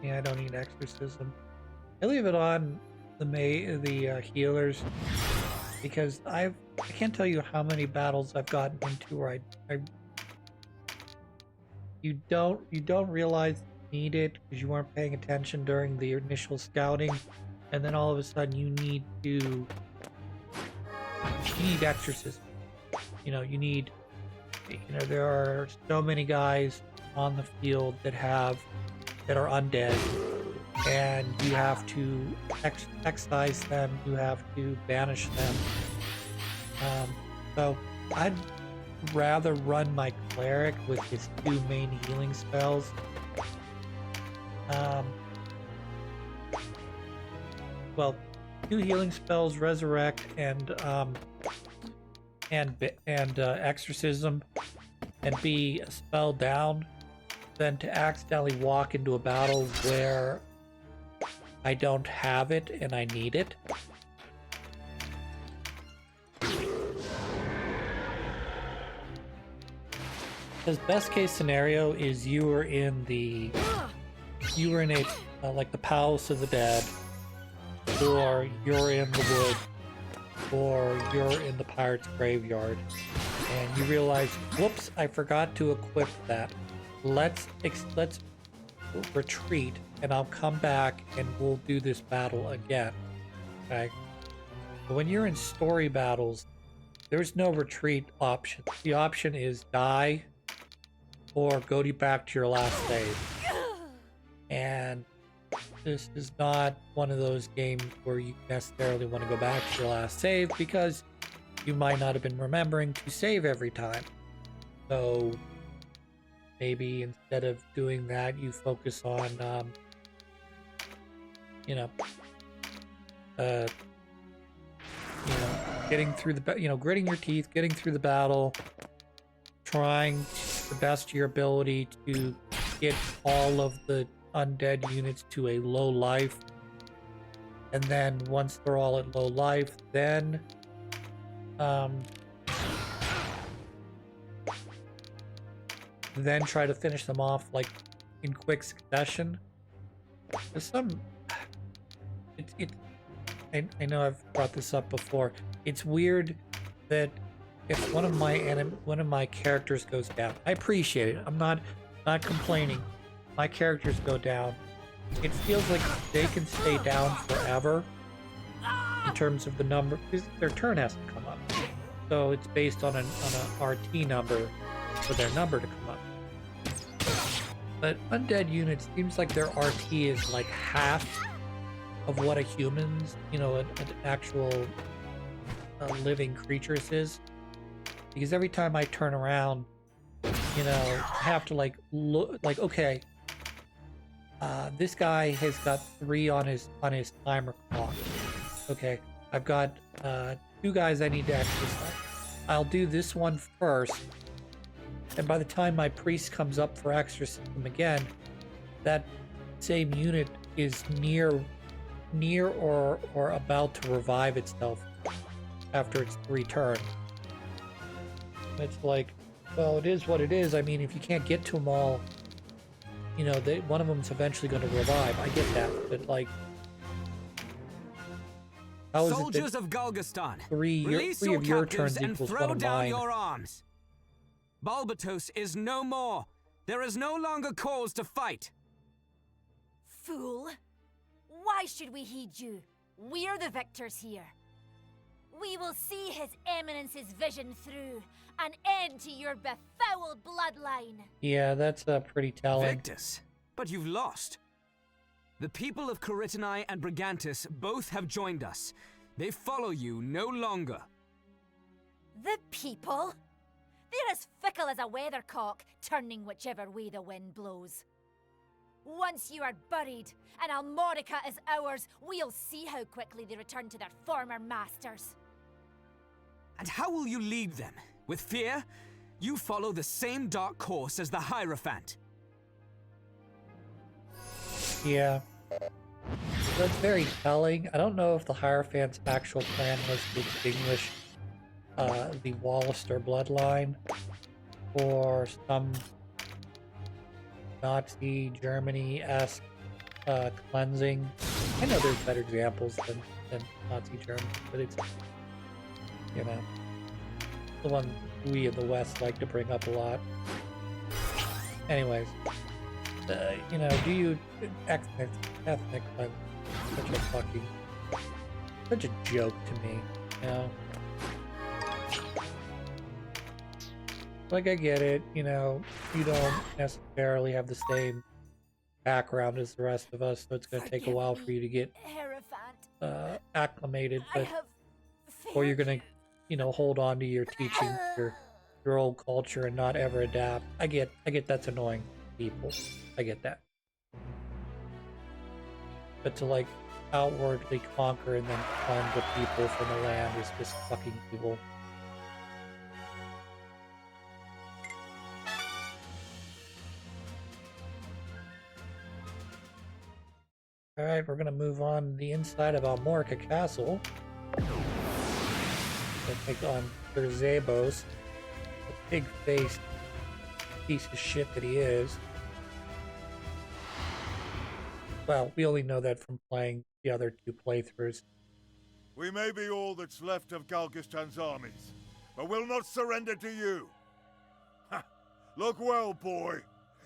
Yeah, I don't need exorcism. I leave it on the healers because I can't tell you how many battles I've gotten into where I you don't realize you need it because you weren't paying attention during the initial scouting, and then all of a sudden you need exorcism. There are so many guys on the field that are undead, and you have to excise them, you have to banish them. So I'd rather run my cleric with his two main healing spells. Um, well, two healing spells, resurrect and exorcism, and be a spell down, than to accidentally walk into a battle where I don't have it and I need it. Because best case scenario is you were in a like the Palace of the Dead, or you're in the wood, or you're in the pirate's graveyard, and you realize, whoops, I forgot to equip that. Let's retreat, and I'll come back and we'll do this battle again. Okay. But when you're in story battles, there's no retreat option. The option is die or go back to your last save. And this is not one of those games where you necessarily want to go back to your last save, because you might not have been remembering to save every time. So maybe instead of doing that, you focus on, getting through gritting your teeth, getting through the battle, trying the best of your ability to get all of the undead units to a low life, and then once they're all at low life, then try to finish them off like in quick succession. There's I know I've brought this up before. It's weird that if one of my characters goes down, I appreciate it. I'm not complaining. My characters go down. It feels like they can stay down forever in terms of the number, because their turn has to come up. So it's based on an RT number for their number to come up. But undead units, seems like their RT is like half of what a human's, an actual living creature's is. Because every time I turn around, I have to look, okay, this guy has got 3 on his timer clock. Okay, I've got 2 guys I need to exercise. I'll do this one first, and by the time my priest comes up for exorcism again, that same unit is near or about to revive itself after its 3 turns. It's like, well, it is what it is. I mean, if you can't get to them all, one of them's eventually going to revive. I get that, but how is Soldiers of Galgastan, three of your turns and equals throw one of down mine? your arms. Balbatos is no more. There is no longer cause to fight. Fool! Why should we heed you? We're the victors here. We will see His Eminence's vision through, an end to your befouled bloodline. Yeah, that's pretty telling. Victus, but you've lost. The people of Caritini and Brigantis both have joined us. They follow you no longer. The people? They're as fickle as a weathercock, turning whichever way the wind blows. Once you are buried, and Almorica is ours, we'll see how quickly they return to their former masters. And how will you lead them? With fear? You follow the same dark course as the Hierophant. Yeah. That's very telling. I don't know if the Hierophant's actual plan was to extinguish the Wallister bloodline, or some Nazi Germany-esque cleansing. I know there's better examples than Nazi Germany, but it's, you know, the one we in the West like to bring up a lot. Anyways, you know, do you ethnic cleansing? Such a joke to me, you know. Like, I get it, you know, you don't necessarily have the same background as the rest of us, so it's going to take a while for you to get acclimated, but or you're going to, you know, hold on to your teaching, your old culture and not ever adapt. I get that's annoying people. I get that. But to, like, outwardly conquer and then cleanse the people from the land is just fucking evil. Alright, we're gonna move on the inside of Almorica Castle. We'll take on Sir Zabos, the pig-faced piece of shit that he is. Well, we only know that from playing the other two playthroughs. We may be all that's left of Galgistan's armies, but we'll not surrender to you. Ha! Look well, boy.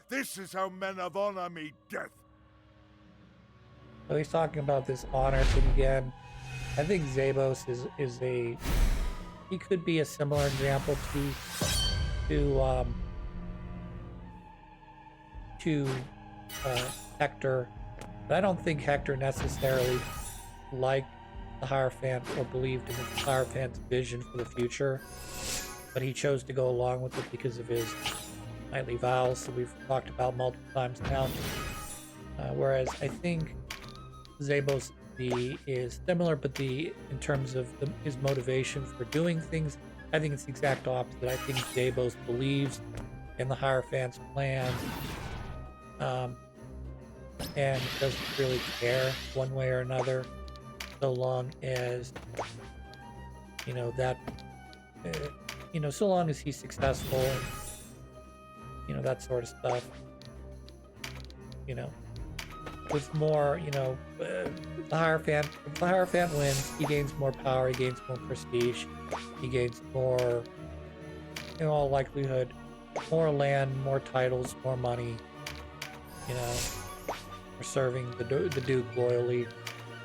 This is how men of honor meet death. So he's talking about this honor thing again. I think Zabos is a... He could be a similar example to Hector. But I don't think Hector necessarily liked the Hierophant or believed in the Hierophant's vision for the future. But he chose to go along with it because of his knightly vows that we've talked about multiple times now. Whereas I think Zabos is similar, but in terms of his motivation for doing things, I think it's the exact opposite. I think Zabos believes in the Hierophant's plan, and doesn't really care one way or another, so long as, you know, that, you know, so long as he's successful and, you know, that sort of stuff. You know, with more, you know, if the Hierophant wins, he gains more power, he gains more prestige, he gains more, in all likelihood, more land, more titles, more money, you know, for serving the Duke loyally.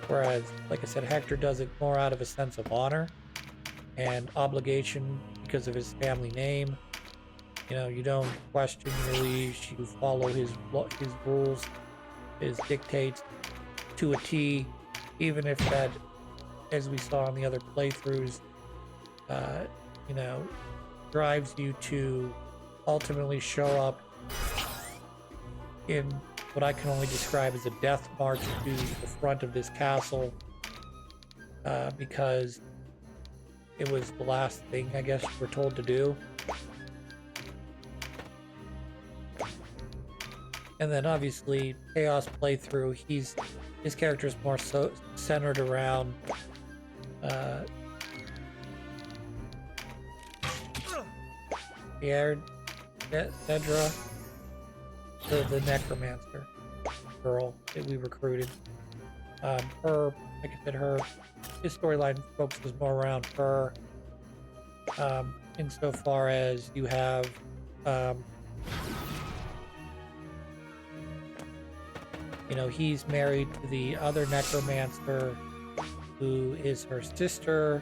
Whereas, like I said, Hector does it more out of a sense of honor and obligation because of his family name. You know, you don't question your liege, you follow his rules, his dictates to a T, even if that, as we saw in the other playthroughs, you know, drives you to ultimately show up in what I can only describe as a death march to the front of this castle, because it was the last thing, I guess, we're told to do. And then obviously Chaos playthrough, his character is more so centered around Dedra, the necromancer girl that we recruited. Her, like I said, his storyline focuses more around her, insofar as you have you know, he's married to the other necromancer who is her sister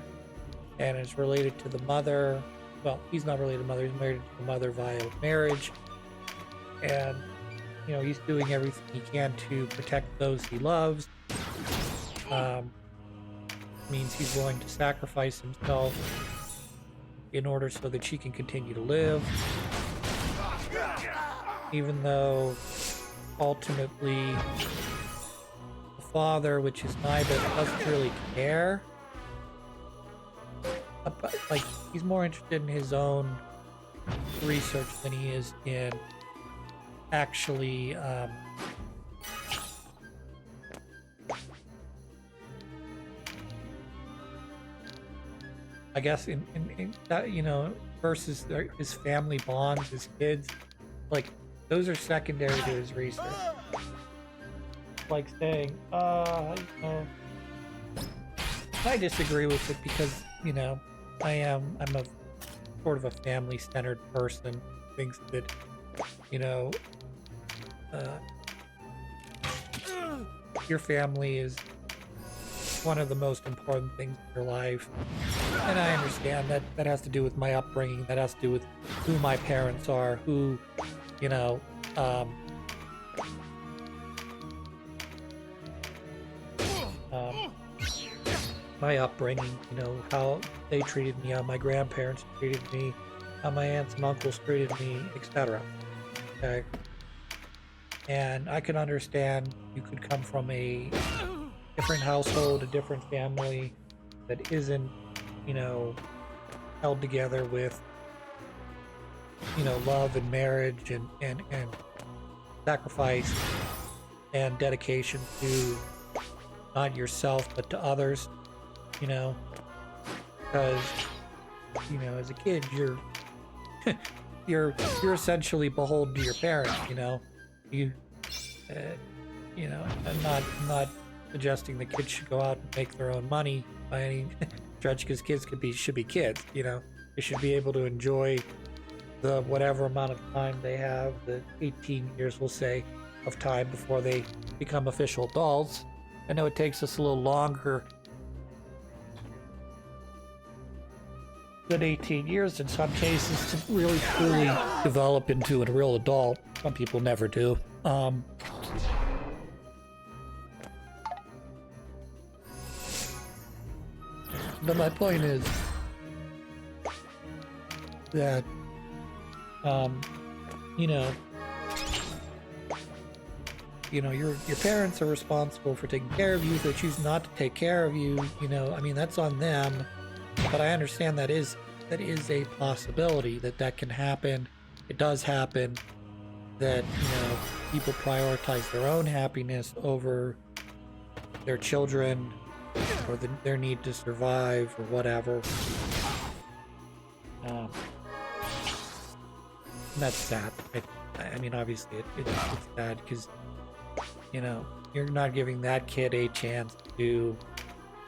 and is related to the mother. Well, he's not related to the mother, he's married to the mother via marriage. And, you know, he's doing everything he can to protect those he loves. Means he's willing to sacrifice himself in order so that she can continue to live. Even though ultimately the father, which is Nibus, doesn't really care. Like, he's more interested in his own research than he is in actually I guess in that, you know, versus his family bonds, his kids, like, those are secondary to his research. like saying, you know, I disagree with it because, you know, I'm a sort of a family-centered person who thinks that, you know, your family is one of the most important things in your life. And I understand that that has to do with my upbringing, that has to do with who my parents are, who, you know, my upbringing, you know, how they treated me, how my grandparents treated me, how my aunts and uncles treated me, etc. Okay? And I can understand you could come from a different household, a different family that isn't, you know, held together with, you know, love and marriage and sacrifice and dedication to not yourself but to others, you know, because, you know, as a kid you're you're essentially beholden to your parents, you know. You know, I'm not suggesting the kids should go out and make their own money by any stretch, because kids should be kids, you know. They should be able to enjoy the whatever amount of time they have, the 18 years we'll say of time before they become official adults. I know it takes us a little longer than 18 years in some cases to really truly develop into a real adult. Some people never do. But my point is that, your parents are responsible for taking care of you. If they choose not to take care of you, I mean, that's on them. But I understand that is a possibility that can happen. It does happen that, people prioritize their own happiness over their children or their need to survive or whatever. And that's sad. I mean, obviously it's sad because, you're not giving that kid a chance to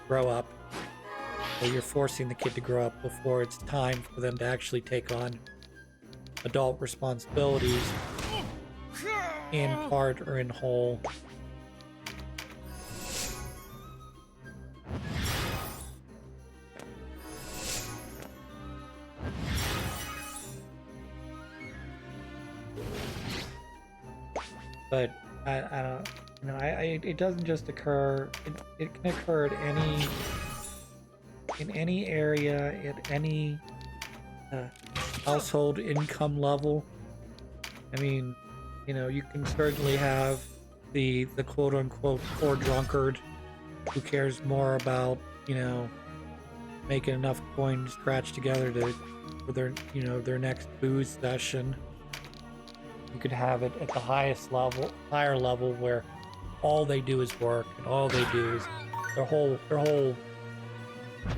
grow up. Or you're forcing the kid to grow up before it's time for them to actually take on adult responsibilities in part or in whole. But I don't, it doesn't just occur. It can occur at in any area, at any household income level. I mean, you can certainly have the quote unquote poor drunkard who cares more about, making enough coins scratched together for their next booze session. You could have it at the higher level where all they do is work, and all they do is their whole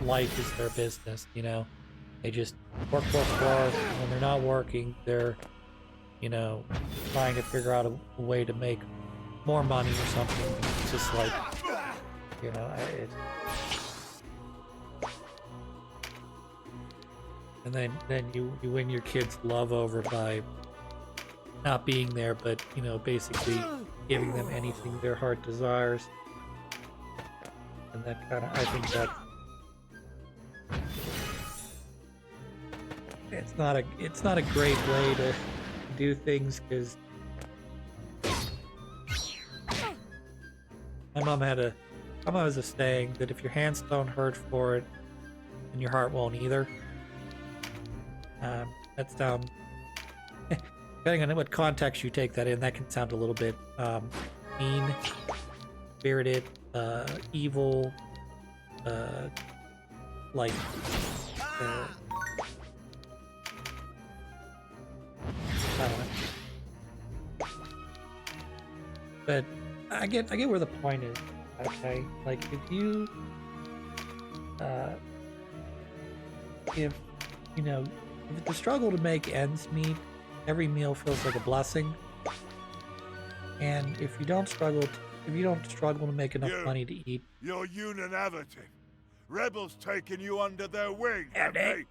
life is their business. They just work. When they're not working, they're trying to figure out a way to make more money or something. It's just like, and then you win your kids' love over by not being there, but basically giving them anything their heart desires. And that kind of, I think that it's not a great way to do things, because my mom has a saying that if your hands don't hurt for it, then your heart won't either. That's down. Depending on what context you take that in, that can sound a little bit mean, spirited, evil, like I don't know. But I get where the point is. Okay, like if it's a struggle to make ends meet, every meal feels like a blessing. And if you don't struggle struggle to make enough You- money to eat, You're uninavitive. Rebels taking you under their wing, have Howdy. they?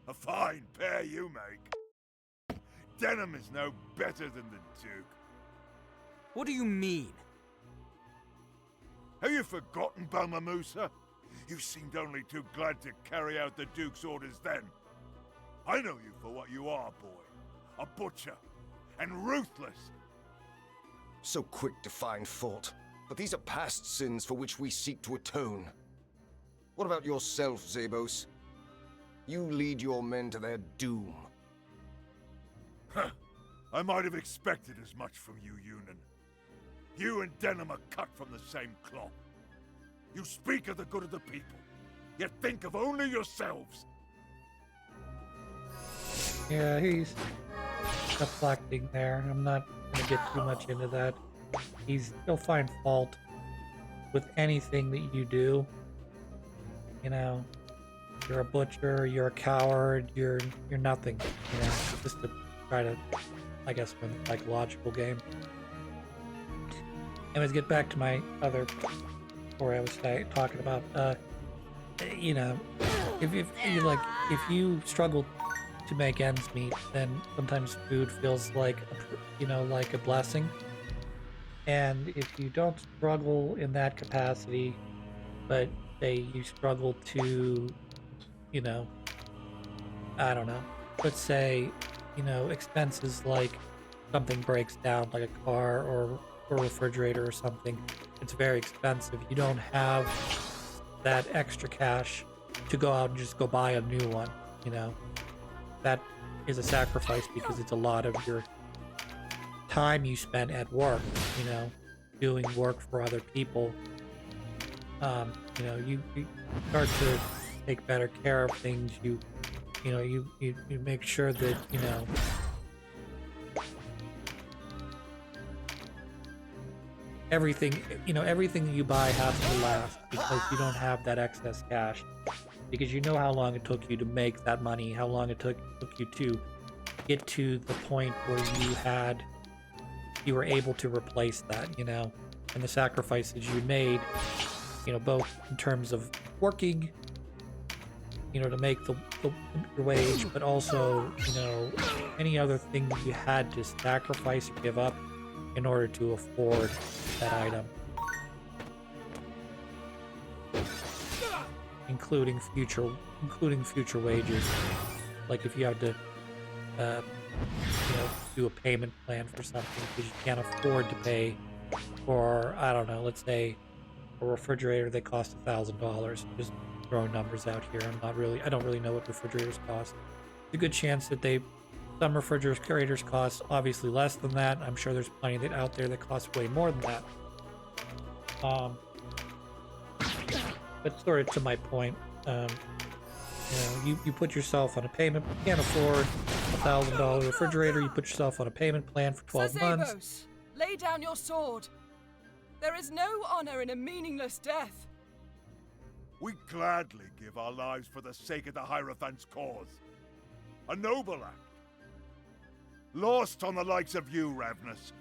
A fine pair you make. Denham is no better than the Duke. What do you mean? Have you forgotten, Balmamusa? You seemed only too glad to carry out the Duke's orders then. I know you for what you are, boy. A butcher. And ruthless. So quick to find fault. But these are past sins for which we seek to atone. What about yourself, Zabos? You lead your men to their doom. I might have expected as much from you, Eunan. You and Denham are cut from the same cloth. You speak of the good of the people, yet think of only yourselves. yeah, he's deflecting there. I'm not gonna get too much into that. He'll find fault with anything that you do. You know, you're a butcher, you're a coward, you're nothing. You know, just to try to, I guess, win the psychological game. Anyways, get back to my other story I was talking about. You know, if you struggle to make ends meet, then sometimes food feels like, like a blessing. And if you don't struggle in that capacity, but say you struggle to, I don't know, let's say, expenses like something breaks down, like a car or a refrigerator or something, it's very expensive. You don't have that extra cash to go out and just go buy a new one, that is a sacrifice because it's a lot of your time you spent at work, doing work for other people. You start to take better care of things. You make sure that, everything that you buy has to last because you don't have that excess cash. Because you know how long it took you to make that money, how long it took you to get to the point where you were able to replace that, and the sacrifices you made, both in terms of working, to make your wage, but also, any other thing that you had to sacrifice or give up in order to afford that item. Including future wages. Like if you have to do a payment plan for something because you can't afford to pay for, I don't know, let's say a refrigerator that costs $1,000. Just throwing numbers out here. I don't really know what refrigerators cost. There's a good chance that some refrigerators cost obviously less than that. I'm sure there's plenty that out there that cost way more than that. But sort of to my point, you put yourself on a payment. You can't afford $1,000 refrigerator. You put yourself on a payment plan for 12 months. Zabos, lay down your sword. There is no honor in a meaningless death. We gladly give our lives for the sake of the Hierophant's cause. A noble act. Lost on the likes of you, Ravnus.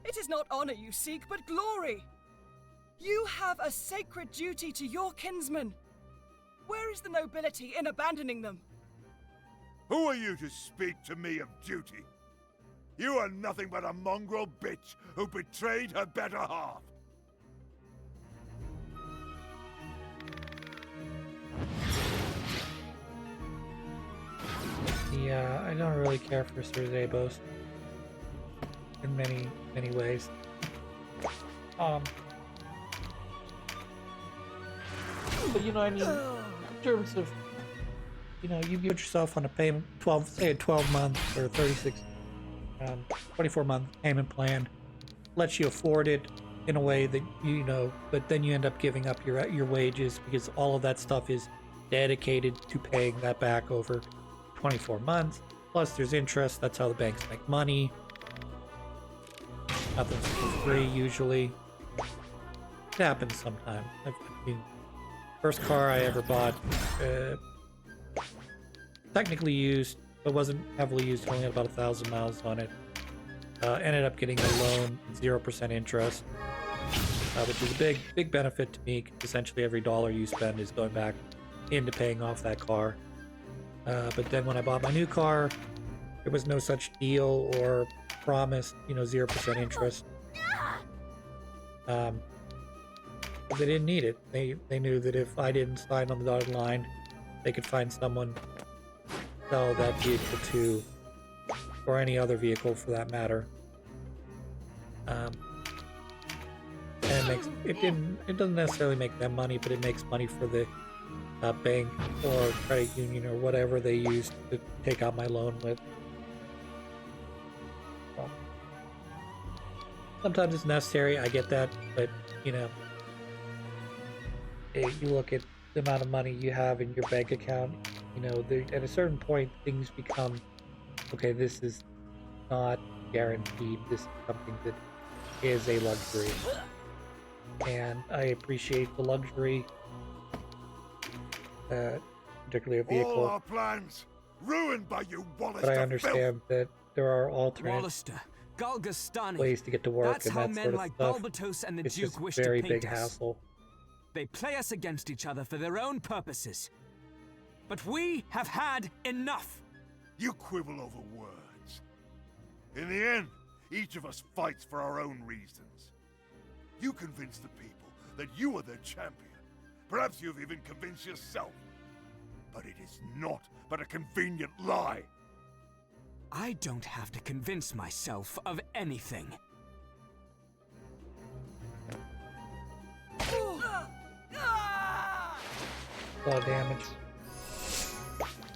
It is not honor you seek, but glory. You have a sacred duty to your kinsmen. Where is the nobility in abandoning them? Who are you to speak to me of duty? You are nothing but a mongrel bitch who betrayed her better half. Yeah, I don't really care for Sir Zabos in many ways. But I mean, in terms of, you put yourself on a payment, 12-month or 24-month payment plan, lets you afford it in a way that, but then you end up giving up your wages because all of that stuff is dedicated to paying that back over 24 months. Plus there's interest. That's how the banks make money. Nothing's for free usually. It happens sometimes. I mean, first car I ever bought, technically used, but wasn't heavily used. Only had about 1,000 miles on it. Ended up getting a loan, 0% interest, which is a big benefit to me. 'Cause essentially, every dollar you spend is going back into paying off that car. But then when I bought my new car, there was no such deal or promise, 0% interest. They didn't need it. They knew that if I didn't sign on the dotted line, they could find someone to sell that vehicle to, or any other vehicle for that matter. And it doesn't necessarily make them money, but it makes money for the bank or credit union or whatever they use to take out my loan with. Well, sometimes it's necessary, I get that, but you look at the amount of money you have in your bank account, at a certain point things become, okay, this is not guaranteed, this is something that is a luxury. And I appreciate the luxury, particularly a vehicle. All our plans ruined by you, Wallace. But I understand that there are alternate Wallister, Galgastani. ways to get to work, That's and how that men sort of like stuff. Balbatos and the It's Duke just wish very to paint big us. hassle. They play us against each other for their own purposes. But we have had enough. You quibble over words. In the end, each of us fights for our own reasons. You convince the people that you are their champion. Perhaps you've even convinced yourself. But it is not but a convenient lie. I don't have to convince myself of anything. A lot of damage.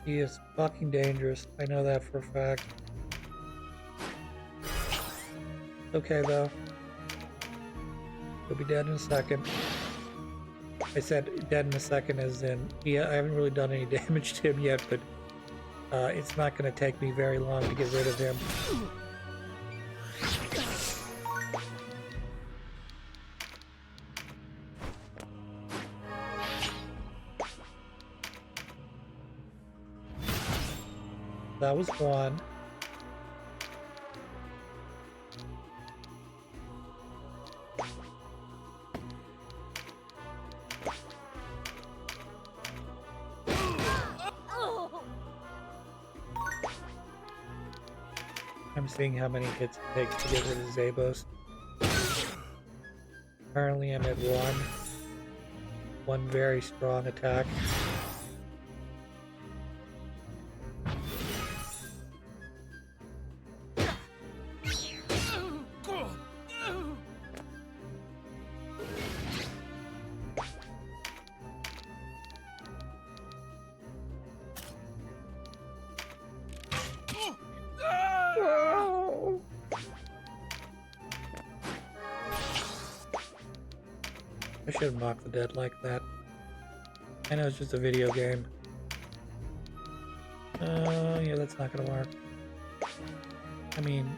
He is fucking dangerous. I know that for a fact. Okay, though. He'll be dead in a second. I said dead in a second as in, I haven't really done any damage to him yet, but it's not going to take me very long to get rid of him. That was one. I'm seeing how many hits it takes to get rid of Zabos. Currently I'm at one very strong attack. I should have mocked the dead like that. I know it's just a video game. Yeah, that's not gonna work. I mean...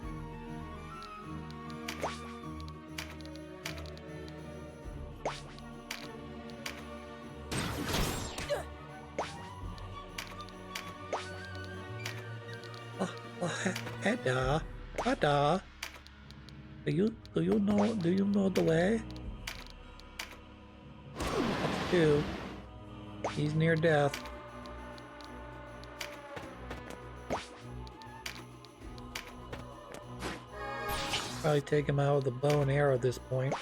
Hedda, Hedda, do you know the way? That's two. He's near death. Probably take him out with a bow and arrow at this point.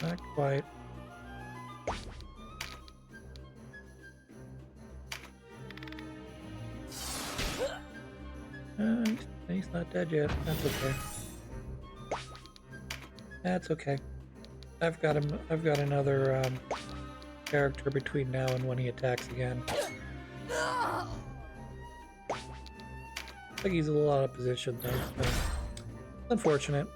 Not quite. He's not dead yet. That's okay. That's okay. I've got him. I've got another character between now and when he attacks again. I think he's a little out of position though. So. Unfortunate.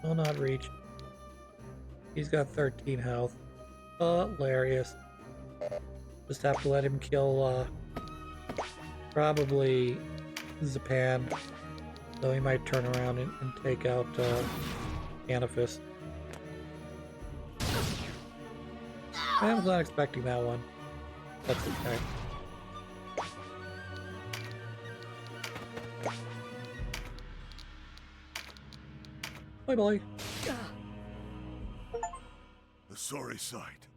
Will not reach. He's got 13 health. Hilarious. Just have to let him kill, probably Zapan, though he might turn around and take out, Anifis. I was not expecting that one. That's okay. Bye bye. A sorry sight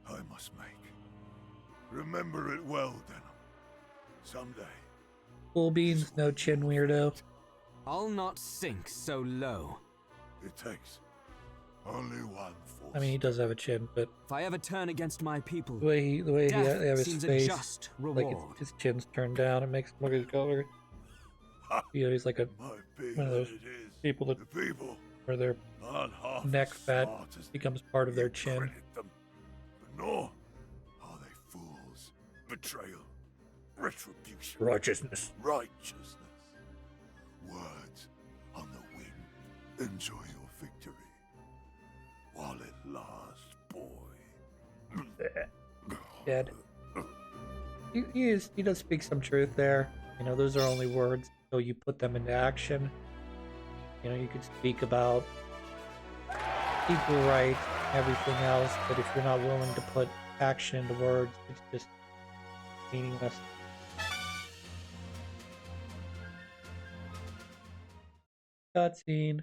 I must make. Remember it well, Denim. Someday. Cool beans, no chin weirdo. I'll not sink so low. It takes only one force. I mean, he does have a chin, but If I ever turn against my people, the way he death have his seems face, a just like reward. his chin's turned down, it makes him look like color. You know, he's like a Might be one of that those it is. people that The people where their aren't half neck as fat smart as becomes part of their you chin. credit them. But nor are they fools. Betrayal. Retribution. Righteousness. Righteousness. Words on the wind. Enjoy your victory. While it lasts, boy. Dead. He does speak some truth there. You know, those are only words, so you put them into action. You know, you could speak about equal rights, everything else, but if you're not willing to put action into words, it's just meaningless. Cutscene.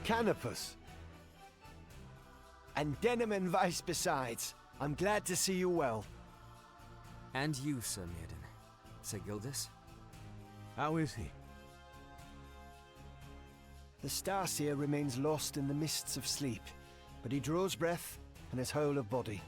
Canopus. And Denim and Vice besides. I'm glad to see you well. And you, Sir Mirden. Sir Gildas? How is he? The Starseer remains lost in the mists of sleep, but he draws breath and is whole of body.